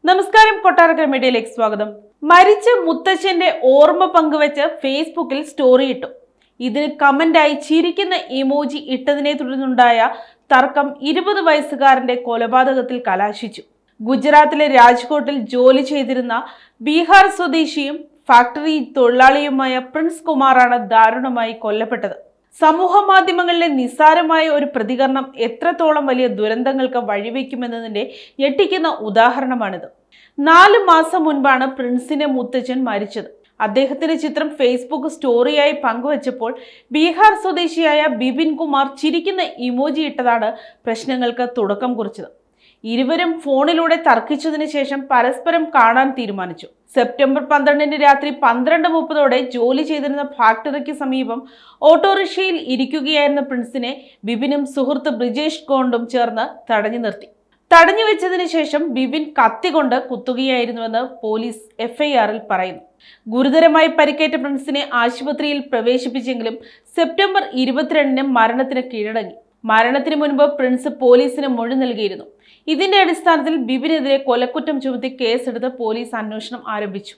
നമസ്കാരം, കൊട്ടാരക്കര മീഡിയയിലേക്ക് സ്വാഗതം. മരിച്ച മുത്തച്ഛന്റെ ഓർമ്മ പങ്കുവെച്ച് ഫേസ്ബുക്കിൽ സ്റ്റോറി ഇട്ടു. ഇതിന് കമന്റായി ചിരിക്കുന്ന ഇമോജി ഇട്ടതിനെ തുടർന്നുണ്ടായ തർക്കം 20 വയസ്സുകാരന്റെ കൊലപാതകത്തിൽ കലാശിച്ചു. ഗുജറാത്തിലെ രാജ്കോട്ടിൽ ജോലി ചെയ്തിരുന്ന ബീഹാർ സ്വദേശിയും ഫാക്ടറി തൊഴിലാളിയുമായ പ്രിൻസ് കുമാറാണ് ദാരുണമായി കൊല്ലപ്പെട്ടത്. സമൂഹ മാധ്യമങ്ങളിലെ നിസ്സാരമായ ഒരു പ്രതികരണം എത്രത്തോളം വലിയ ദുരന്തങ്ങൾക്ക് വഴിവെക്കുമെന്നതിന്റെ ഞെട്ടിക്കുന്ന ഉദാഹരണമാണിത്. 4 മാസം മുൻപാണ് പ്രിൻസിന്റെ മുത്തച്ഛൻ മരിച്ചത്. അദ്ദേഹത്തിന്റെ ചിത്രം ഫേസ്ബുക്ക് സ്റ്റോറിയായി പങ്കുവച്ചപ്പോൾ ബീഹാർ സ്വദേശിയായ ബിപിൻ കുമാർ ചിരിക്കുന്ന ഇമോജി ഇട്ടതാണ് പ്രശ്നങ്ങൾക്ക് തുടക്കം കുറിച്ചത്. ഇരുവരും ഫോണിലൂടെ തർക്കിച്ചതിന് ശേഷം പരസ്പരം കാണാൻ തീരുമാനിച്ചു. സെപ്റ്റംബർ 12 രാത്രി 12:30 ജോലി ചെയ്തിരുന്ന ഫാക്ടറിക്ക് സമീപം ഓട്ടോറിക്ഷയിൽ ഇരിക്കുകയായിരുന്ന പ്രിൻസിനെ ബിപിനും സുഹൃത്ത് ബ്രിജേഷ് ഗോണ്ടും ചേർന്ന് തടഞ്ഞു നിർത്തി. തടഞ്ഞു വെച്ചതിന് ശേഷം ബിപിൻ കത്തികൊണ്ട് കുത്തുകയായിരുന്നുവെന്ന് പോലീസ് FIRൽ പറയുന്നു. ഗുരുതരമായി പരിക്കേറ്റ പ്രിൻസിനെ ആശുപത്രിയിൽ പ്രവേശിപ്പിച്ചെങ്കിലും സെപ്റ്റംബർ 22 മരണത്തിന് കീഴടങ്ങി. മരണത്തിന് മുൻപ് പ്രിൻസ് പോലീസിന് മൊഴി നൽകിയിരുന്നു. ഇതിന്റെ അടിസ്ഥാനത്തിൽ ബിപിനെതിരെ കൊലക്കുറ്റം ചുമത്തി കേസെടുത്ത് പോലീസ് അന്വേഷണം ആരംഭിച്ചു.